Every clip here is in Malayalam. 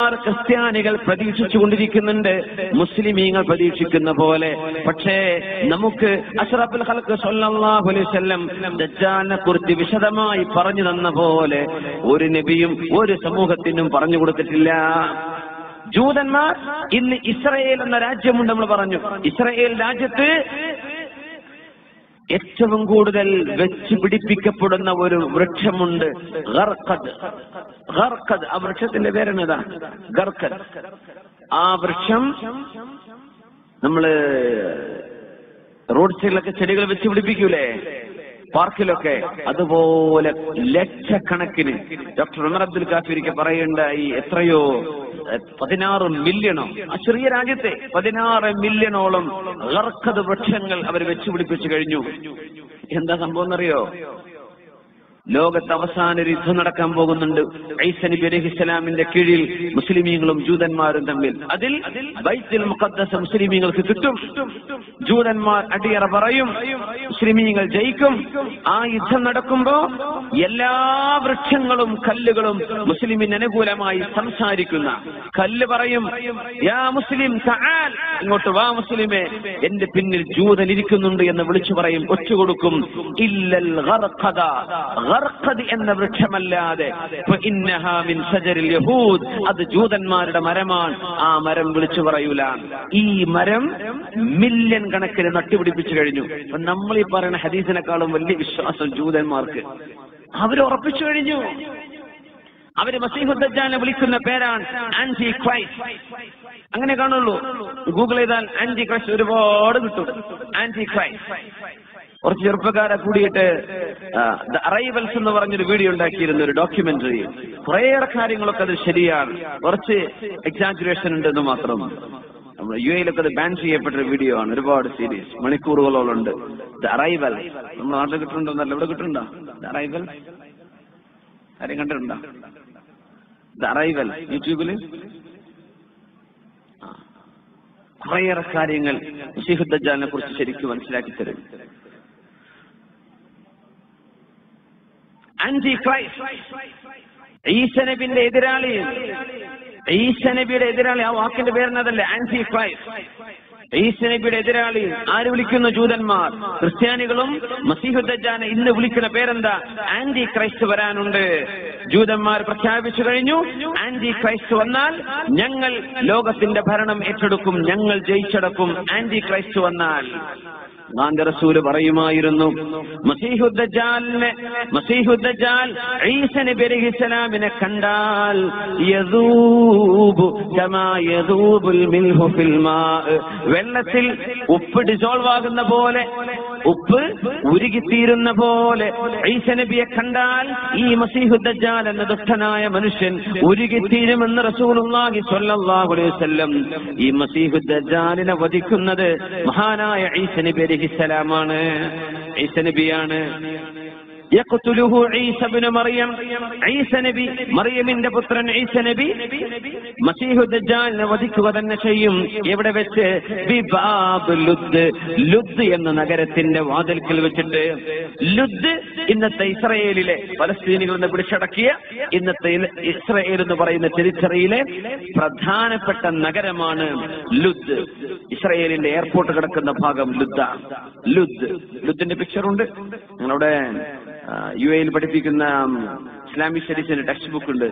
ക്രിസ്ത്യാനികൾ പ്രതീക്ഷിച്ചുകൊണ്ടിരിക്കുന്നുണ്ട്, മുസ്ലിമീങ്ങൾ പ്രതീക്ഷിക്കുന്ന പോലെ. പക്ഷേ നമുക്ക് അഷ്റഫുൽ ഖൽഖ് സ്വല്ലല്ലാഹു അലൈഹി വസല്ലം ദജ്ജാലിനെ കുറിച്ച് വിശദമായി പറഞ്ഞു തന്ന പോലെ ഒരു നബിയും ഒരു സമൂഹത്തിനും പറഞ്ഞു കൊടുത്തിട്ടില്ല. ജൂതന്മാർ ഇന്ന് ഇസ്രായേൽ എന്ന രാജ്യമുണ്ട്. നമ്മൾ പറഞ്ഞു, ഇസ്രായേൽ രാജ്യത്ത് ഏറ്റവും കൂടുതൽ വെച്ച് പിടിപ്പിക്കപ്പെടുന്ന ഒരു വൃക്ഷമുണ്ട്, ഗർഖദ്. ഗർഖദ്, ആ വൃക്ഷത്തിന്റെ പേരെന്നതാ? ഗർഖദ്. ആ വൃക്ഷം നമ്മള് റോഡ് സൈഡിലൊക്കെ ചെടികൾ വെച്ച് പിടിപ്പിക്കൂലേ, പാർക്കിലൊക്കെ, അതുപോലെ ലക്ഷക്കണക്കിന്. ഡോക്ടർ ഉമർ അബ്ദുൽ കാഫിരിക്ക് പറയുണ്ടായി, എത്രയോ 16 മില്യണോ, ആ ചെറിയ രാജ്യത്തെ 16 മില്യണോളം ഗർഖദ് വൃക്ഷങ്ങൾ അവർ വെച്ചുപിടിപ്പിച്ചു കഴിഞ്ഞു. എന്താ സംഭവം എന്നറിയോ? ലോകത്ത് അവസാന ഒരു യുദ്ധം നടക്കാൻ പോകുന്നുണ്ട്, ഈസാ നബി അലൈഹിസ്സലാമിന്റെ കീഴിൽ മുസ്ലിമീങ്ങളും ജൂതന്മാരും തമ്മിൽ. അതിൽ ബൈത്തുൽ മുഖദ്ദസ് മുസ്ലിമീങ്ങൾക്ക് കിട്ടും. ജൂതന്മാർ അടിയറ പറയും, മുസ്ലിമീങ്ങൾ ജയിക്കും. ആ യുദ്ധം നടക്കുമ്പോ എല്ലാ വൃക്ഷങ്ങളും കല്ലുകളും മുസ്ലിമിന് അനുകൂലമായി സംസാരിക്കുന്ന കല്ല് പറയും, യാ മുസ്ലിം തആൽ, ഇങ്ങോട്ട് വാ മുസ്ലിമേ, എന്റെ പിന്നിൽ ജൂതൻ ഇരിക്കുന്നുണ്ട് എന്ന് വിളിച്ചു പറയും, ഒറ്റുകൊടുക്കും. ഇല്ലൽ ഗർഖദ, ഗർഖദ് എന്ന വൃക്ഷമല്ലാതെ, ഫഇന്നഹാ മിൻ ശജരിൽ യഹൂദ്, അത് ജൂതന്മാരുടെ മരമാണ്, ആ മരം വിളിച്ചു പറയൂല. ഈ മരം മില്യൺ കണക്കിന് നട്ടുപിടിപ്പിച്ചു കഴിഞ്ഞു. അപ്പൊ നമ്മൾ ഈ പറയുന്ന ഹദീസിനെക്കാളും വലിയ വിശ്വാസം ജൂതന്മാർക്ക്. അവർ ഉറപ്പിച്ചു കഴിഞ്ഞു. അവര് മസീഹുദ് ദജ്ജാലിനെ വിളിക്കുന്ന പേരാണ് ആന്റി ക്രൈസ്റ്റ്. അങ്ങനെ കാണുള്ളൂ. ഗൂഗിൾ ചെയ്താൽ ആന്റി ക്രൈസ്റ്റ് ഒരുപാട് കിട്ടും. Antichrist. കുറച്ച് ചെറുപ്പക്കാരെ കൂടിയിട്ട് ദ അറൈവൽസ് എന്ന് പറഞ്ഞൊരു വീഡിയോ ഉണ്ടാക്കിയിരുന്ന ഒരു ഡോക്യുമെന്ററി. കുറേയേറെ കാര്യങ്ങളൊക്കെ അത് ശരിയാണ്, കുറച്ച് എക്സാജുറേഷൻ ഉണ്ടെന്ന് മാത്രം. നമ്മുടെ UAE-ലൊക്കെ അത് ബാൻ ചെയ്യപ്പെട്ട ഒരു വീഡിയോ ആണ്. ഒരുപാട് സീരീസ്, മണിക്കൂറുകളോളം ഉണ്ട്. ദ അറൈവൽ നമ്മുടെ നാട്ടിൽ കിട്ടുന്നുണ്ടോ? നല്ല ഇവിടെ കിട്ടുന്നുണ്ടോ ദ അറൈവൽ? ആരെയും കണ്ടിട്ടുണ്ടോ ദ അറൈവൽ യൂട്യൂബില്? കുറേയേറെ കാര്യങ്ങൾ മസീഹുദ് ദജ്ജാലിനെ കുറിച്ച് ശരിക്കും മനസ്സിലാക്കി തരും. ആന്റി ക്രൈസ്റ്റ്, ഈസാ നബിയുടെ എതിരാളി. ഈസാ നബിയുടെ എതിരാളി, ആ വാക്കിന്റെ പേരെന്നതല്ലേ ആന്റി ക്രൈസ്റ്റ്. ഈസാ നബിയുടെ എതിരാളി ആര് വിളിക്കുന്നു? ജൂതന്മാർ. ക്രിസ്ത്യാനികളും മസീഹുദ് ദജ്ജാലിനെ ഇന്ന് വിളിക്കുന്ന പേരെന്താ? ആന്റി ക്രൈസ്റ്റ് വരാനുണ്ട്. ജൂതന്മാർ പ്രഖ്യാപിച്ചു കഴിഞ്ഞു, ആന്റി ക്രൈസ്റ്റ് വന്നാൽ ഞങ്ങൾ ലോകത്തിന്റെ ഭരണം ഏറ്റെടുക്കും, ഞങ്ങൾ ജയിച്ചടക്കും. ആന്റി ക്രൈസ്റ്റ് വന്നാൽ അല്ലാഹുവിന്റെ റസൂൽ പറയുമായിരുന്നു, മസീഹുദ് ദജ്ജാൽ ഈസാ നബി അലൈഹിസ്സലാമിനെ കണ്ടാൽ യദൂബു കമാ യദൂബുൽ മിൽഹു ഫിൽ മാ, വെള്ളത്തിൽ ഉപ്പ് ഡിസോൾവ് ആകുന്ന പോലെ, ഉപ്പ് ഉരുകിത്തീരുന്ന പോലെ ഈസാ നബിയെ കണ്ടാൽ ഈ മസീഹുദ് ദജ്ജാൽ എന്ന ദുഷ്ടനായ മനുഷ്യൻ ഉരുകിത്തീരുമെന്ന് റസൂലുള്ളാഹി സ്വല്ലല്ലാഹു അലൈഹി വസല്ലം. ഈ മസീഹുദ് ദജ്ജാലിനെ വധിക്കുന്നത് മഹാനായ ഈസാ നബി അലൈഹിസ്സലാമാണ്. ഈസാ നബിയാണ്. യഖ്തുലുഹു ഈസാ ഇബ്നു മറിയം, ഈസാ നബി, മറിയമിന്റെ പുത്രൻ ഈസാ നബി മസീഹുദ് ദജ്ജാലിനെ വധിക്കുക തന്നെ ചെയ്യും. എവിടെ വെച്ച്? ബിബാബ് ലുദ്, ലുദ് എന്ന നഗരത്തിന്റെ വാതിൽക്കൽ വെച്ചിട്ട്. ലുദ് ഇന്നത്തെ ഇസ്രായേലിലെ പലസ്തീനികൾ എന്ന് പിടിച്ചടക്കിയ ഇന്നത്തെ ഇസ്രായേൽ എന്ന് പറയുന്ന ടെറിറ്ററിയിലെ പ്രധാനപ്പെട്ട നഗരമാണ് ലുദ്. ഇസ്രായേലിന്റെ എയർപോർട്ട് കിടക്കുന്ന ഭാഗം ലുദ്ദാണ്. ലുദ്ദിന്റെ പിക്ചറുണ്ട്. ഞങ്ങളുടെ UAE-ൽ പഠിപ്പിക്കുന്ന ഇസ്ലാമിക് സ്റ്റഡീസിന്റെ ടെക്സ്റ്റ് ബുക്ക് ഉണ്ട്,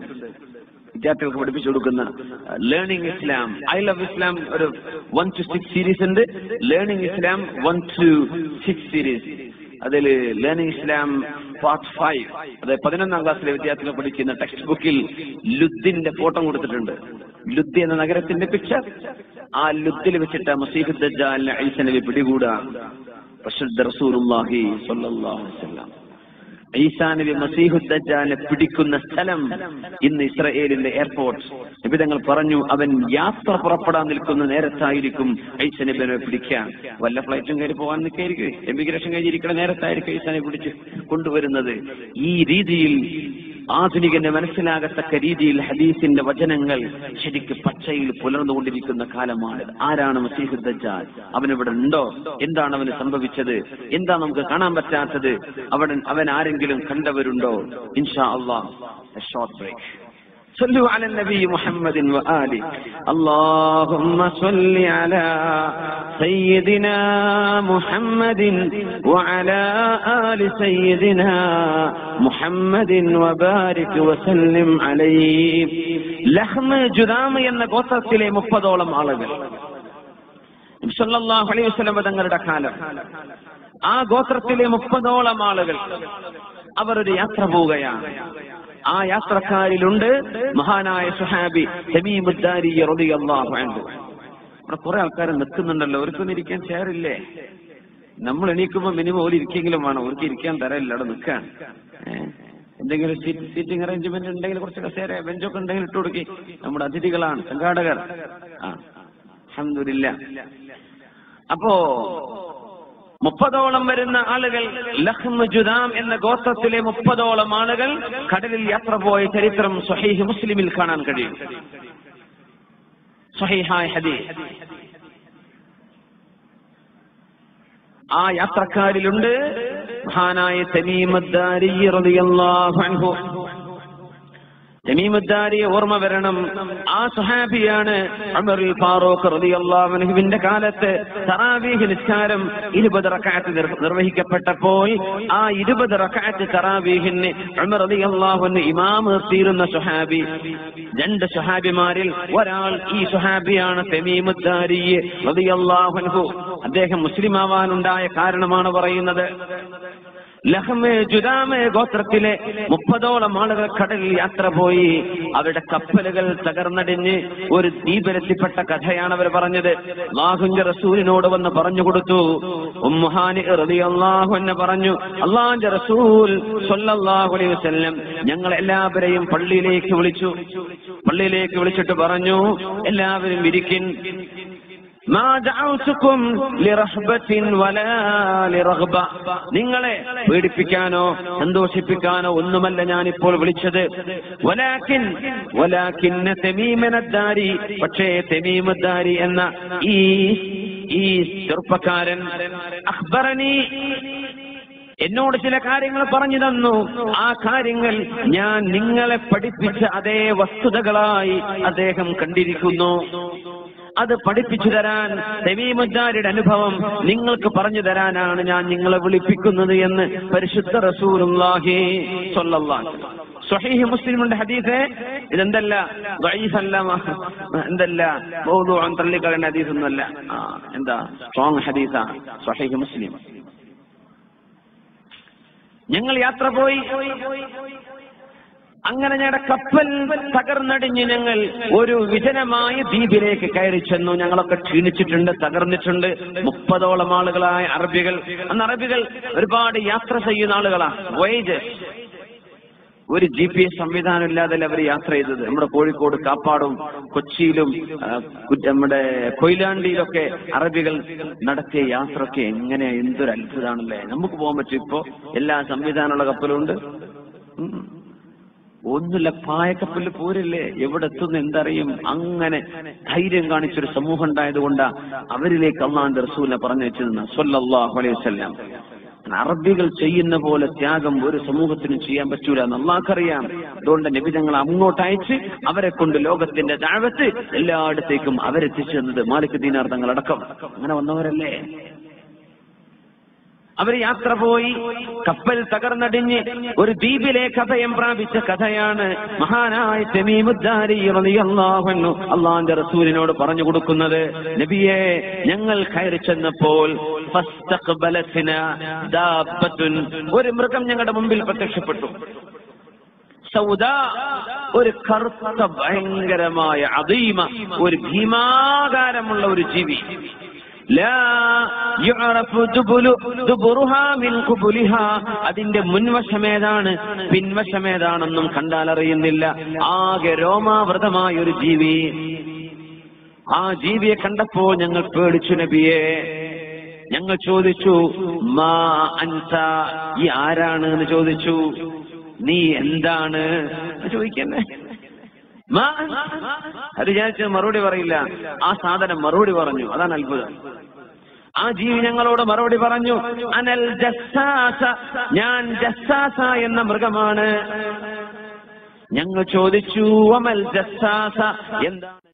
വിദ്യാർത്ഥികൾക്ക് പഠിപ്പിച്ചു കൊടുക്കുന്ന ലേണിംഗ് ഇസ്ലാം, ഐ ലവ് ഇസ്ലാം, ഒരു 1 to 6 സീരീസ് ഉണ്ട്. Learning Islam 1 to 6 series. അതിൽ ലേണിംഗ് ഇസ്ലാം പാർട്ട് 5, അതായത് 11ാം ക്ലാസ്സിലെ വിദ്യാർത്ഥികൾ പഠിക്കുന്ന ടെക്സ്റ്റ് ബുക്കിൽ ലുദ്ദിന്റെ ഫോട്ടോ കൊടുത്തിട്ടുണ്ട്. ലുദ് എന്ന നഗരത്തിന്റെ പിക്ചർ. ആ ലുദ്ദിൽ വെച്ചിട്ട് മസീഹുദ് ദജ്ജാലിനെ ഈസാ നബി പിടികൂടാ. പരിശുദ്ധ റസൂലുള്ളാഹി സ്വല്ലല്ലാഹു അലൈഹി വസല്ലം ഈസാ നബി മസീഹുദ് ദജ്ജാലിനെ പിടിക്കുന്ന സ്ഥലം ഇന്ന് ഇസ്രായേലിന്റെ എയർപോർട്ട്. നബി തങ്ങൾ പറഞ്ഞു, അവൻ യാത്ര പുറപ്പെടാൻ നിൽക്കുന്ന നേരത്തായിരിക്കും ഈസാ നബിയെ പിടിക്കാൻ. വല്ല ഫ്ലൈറ്റും കയറി പോകാൻ നിൽക്കായിരിക്കും, എമിഗ്രേഷൻ കഴിഞ്ഞിരിക്കുന്ന നേരത്തായിരിക്കും ഈസാ നബി പിടിച്ച് കൊണ്ടുവരുന്നത്. ഈ രീതിയിൽ ആധുനികന് മനസ്സിലാകത്തക്ക രീതിയിൽ ഹദീസിന്റെ വചനങ്ങൾ ശരിക്ക് പച്ചയിൽ പുലർന്നുകൊണ്ടിരിക്കുന്ന കാലമാണ്. ആരാണ് മസീഹുദ് ദജ്ജാൽ? അവനിവിടെ ഉണ്ടോ? എന്താണ് അവന് സംഭവിച്ചത്? എന്താ നമുക്ക് കാണാൻ പറ്റാത്തത്? അവൻ ആരെങ്കിലും കണ്ടവരുണ്ടോ? ഇൻഷാ അല്ലാഹ്, a short break. صلوا على النبي محمد وآله اللهم صل على سيدنا محمد وعلى آل سيدنا محمد وبارك وسلم عليه. ലഹ്മ ജുദാം എന്ന ഗോത്രത്തിലെ 30ഓളം ആളുകൾ നബി സല്ലല്ലാഹു അലൈഹി വസല്ലം തങ്ങളുടെ കാലം ആ ഗോത്രത്തിലെ 30ഓളം ആളുകൾ അവർ ഒരു യാത്ര പോവുകയാണ്. ആ യാത്രക്കാരിലുണ്ട് മഹാനായ സുഹാബി തമീമുദ്ദാരി റളിയല്ലാഹു അൻഹു. അവിടെ കുറെ ആൾക്കാർ നിൽക്കുന്നുണ്ടല്ലോ, അവർക്കൊന്നും ഇരിക്കാൻ ചെയറില്ലേ? നമ്മൾ എണീക്കുമ്പോൾ മിനിമം ഒരു ഇരിക്കെങ്കിലും വേണം, അവർക്ക് ഇരിക്കാൻ തരമില്ല, അവിടെ നിൽക്കാൻ. എന്തെങ്കിലും സീറ്റിംഗ് അറേഞ്ച്മെന്റ് ഉണ്ടെങ്കിൽ കുറച്ച് കസേര ബെഞ്ചൊക്കെ ഉണ്ടെങ്കിൽ ഇട്ട് കൊടുക്കി. നമ്മുടെ അതിഥികളാണ്, സംഘാടകർ. അൽഹംദുലില്ലാ. അപ്പോ 30ഓളം വരുന്ന ആളുകൾ, ലഹ്മ ജുദാം എന്ന ഗോത്രത്തിലെ 30ഓളം ആളുകൾ കടലിൽ യാത്ര പോയ ചരിത്രം സ്വഹീഹ് മുസ്ലിമിൽ കാണാൻ കഴിയും. സ്വഹീഹായ ഹദീസ്. ആ യാത്രക്കാരിലുണ്ട് മഹാനായ തമീമുദ്ദാരി റളിയല്ലാഹു അൻഹു. തമീമുദ്ദാരിയെ ഓർമ്മ വരണം. ആ സ്വഹാബിയാണ് ഉമറുൽ ഫാറൂഖ് റളിയല്ലാഹു അൻഹുവിന്റെ കാലത്ത് തറാവീഹ് നിസ്കാരം 20 റക്അത്ത് നിർവഹിക്കപ്പെട്ടപ്പോൾ ആ 20 റക്അത്ത് തറാവീഹിന് ഉമർ റളിയല്ലാഹു അൻഹു ഇമാം നിർത്തിയിരുന്ന സ്വഹാബി. 2 സ്വഹാബിമാരിൽ ഒരാൾ ഈ സ്വഹാബിയാണ് തമീമുദ്ദാരി റളിയല്ലാഹു അൻഹു. അദ്ദേഹം മുസ്ലിം ആവാനുണ്ടായ കാരണമാണ് പറയുന്നത്. ലഹ്മ ജുദാം ഗോത്രത്തിലെ 30ഓളം ആളുകൾ കടലിൽ യാത്ര പോയി. അവരുടെ കപ്പലുകൾ തകർന്നടിഞ്ഞ് ഒരു ദ്വീപിലെത്തിപ്പെട്ട കഥയാണ് അവർ പറഞ്ഞത്. അല്ലാഹുവിന്റെ റസൂലിനോട് വന്ന് പറഞ്ഞു കൊടുത്തു. ഉമ്മു ഹാനി റളിയല്ലാഹു അൻഹ പറഞ്ഞു, അല്ലാഹുവിന്റെ റസൂൽ സ്വല്ലല്ലാഹു അലൈഹി വസല്ലം ഞങ്ങൾ എല്ലാവരെയും പള്ളിയിലേക്ക് വിളിച്ചിട്ട് പറഞ്ഞു, എല്ലാവരും ഇരിക്കിൻ. നിങ്ങളെ പേടിപ്പിക്കാനോ സന്തോഷിപ്പിക്കാനോ ഒന്നുമല്ല ഞാനിപ്പോൾ വിളിച്ചത്. പക്ഷേ തമീമുദ്ദാരി എന്ന ഈ ചെറുപ്പക്കാരൻ അഖ്ബറനി എന്നോട് ചില കാര്യങ്ങൾ പറഞ്ഞു തന്നു. ആ കാര്യങ്ങൾ ഞാൻ നിങ്ങളെ പഠിപ്പിച്ച അതേ വസ്തുതകളായി അദ്ദേഹം കണ്ടിരിക്കുന്നു. അത് പഠിപ്പിച്ചു തരാൻ, തമീമുദ്ദാരിയുടെ അനുഭവം നിങ്ങൾക്ക് പറഞ്ഞു തരാനാണ് ഞാൻ നിങ്ങളെ വിളിപ്പിക്കുന്നത് എന്ന് പരിശുദ്ധ റസൂലുള്ളാഹി സ്വല്ലല്ലാഹു അലൈഹി വസല്ലം. സ്വഹീഹ് മുസ്ലിമിന്റെ ഹദീസ്. ഇതെന്തല്ല ദഈഫല്ല, എന്തല്ല മൗദൂഅൻ തള്ളിക്കളയുന്ന ഹദീസൊന്നുമല്ല. എന്താ സ്ട്രോങ് ഹദീസാ സ്വഹീഹ് മുസ്ലിം. ഞങ്ങൾ യാത്ര പോയി. അങ്ങനെ ഞങ്ങളുടെ കപ്പൽ തകർന്നടിഞ്ഞ് ഞങ്ങൾ ഒരു വിജനമായ ദ്വീപിലേക്ക് കയറി ചെന്നു. ഞങ്ങളൊക്കെ ക്ഷീണിച്ചിട്ടുണ്ട്, തകർന്നിട്ടുണ്ട്. 30ഓളം ആളുകളായ അറബികൾ. അന്ന് അറബികൾ ഒരുപാട് യാത്ര ചെയ്യുന്ന ആളുകളാണ്. വോയേജേഴ്സ്. ഒരു GPS സംവിധാനം ഇല്ലാതെ അവർ യാത്ര ചെയ്തത്. നമ്മുടെ കോഴിക്കോട് കാപ്പാടും കൊച്ചിയിലും നമ്മുടെ കൊയിലാണ്ടിയിലൊക്കെ അറബികൾ നടത്തിയ യാത്രയൊക്കെ എങ്ങനെ, എന്തൊരു അത്ഭുതമാണല്ലേ. നമുക്ക് പോകാൻ പറ്റും. ഇപ്പോ എല്ലാ സംവിധാനമുള്ള കപ്പലും ഉണ്ട്. ഒന്നുമില്ല, പായക്കപ്പലിൽ പോരല്ലേ, എവിടെ എത്തുന്ന എന്തറിയും. അങ്ങനെ ധൈര്യം കാണിച്ചൊരു സമൂഹം ഉണ്ടായതുകൊണ്ടാ അവരിലേക്ക് അല്ലാഹുവിന്റെ റസൂലിനെ പറഞ്ഞു വെച്ചിരുന്ന സ്വല്ലല്ലാഹു അലൈഹി വസല്ലം. അറബികൾ ചെയ്യുന്ന പോലെ ത്യാഗം ഒരു സമൂഹത്തിനും ചെയ്യാൻ പറ്റൂല എന്ന് അല്ലാഹുക്കറിയാം. അതുകൊണ്ട് നബി തങ്ങൾ അങ്ങോട്ട് അയച്ച് അവരെ കൊണ്ട് ലോകത്തിന്റെ ദഅവത്ത് എല്ലായിടത്തേക്കും അവരെത്തിച്ചു തന്നത് മാലിക് ദീനാർ തങ്ങളടക്കം. അങ്ങനെ വന്നവരല്ലേ. അവർ യാത്ര പോയി. കപ്പൽ തകർന്നടിഞ്ഞ് ഒരു ദ്വീപിലേക്ക് അഭയം പ്രാപിച്ച കഥയാണ് മഹാനായ തമീമുദ്ദാരി റളിയല്ലാഹു അൻഹു അല്ലാഹുവിന്റെ റസൂലിനോട് പറഞ്ഞു കൊടുക്കുന്നത്. നബിയെ, ഞങ്ങൾ കയറി ചെന്നപ്പോൾ ഫസ്തഖ്ബലത്നാ ദാബത്തുൻ, ഒരു മൃഗം ഞങ്ങളുടെ മുമ്പിൽ പ്രത്യക്ഷപ്പെട്ടു. സൗദാ, ഒരു കറുത്ത ഭയങ്കരമായ അദീമ, ഒരു ഭീമാകാരമുള്ള ഒരു ജീവി. അതിന്റെ മുൻവശമേതാണ് പിൻവശമേതാണെന്നും കണ്ടാൽ അറിയുന്നില്ല. ആകെ രോമാവൃതമായ ഒരു ജീവി. ആ ജീവിയെ കണ്ടപ്പോൾ ഞങ്ങൾ പേടിച്ചു നബിയെ. ഞങ്ങൾ ചോദിച്ചു, മാ അൻത, ഈ ആരാണ് എന്ന് ചോദിച്ചു. നീ എന്താണ് ചോദിക്കുന്നേ? അത് വിചാരിച്ച് മറുപടി പറയില്ല. ആ സാധനം മറുപടി പറഞ്ഞു. അതാണ് അത്ഭുതം. ആ ജീവി ഞങ്ങളോട് മറുപടി പറഞ്ഞു, അനൽ ജസ്സാസ, ഞാൻ ജസ്സാസ എന്ന മൃഗമാണ്. ഞങ്ങൾ ചോദിച്ചു വമൽ ജസ്സാസ, എന്താണ്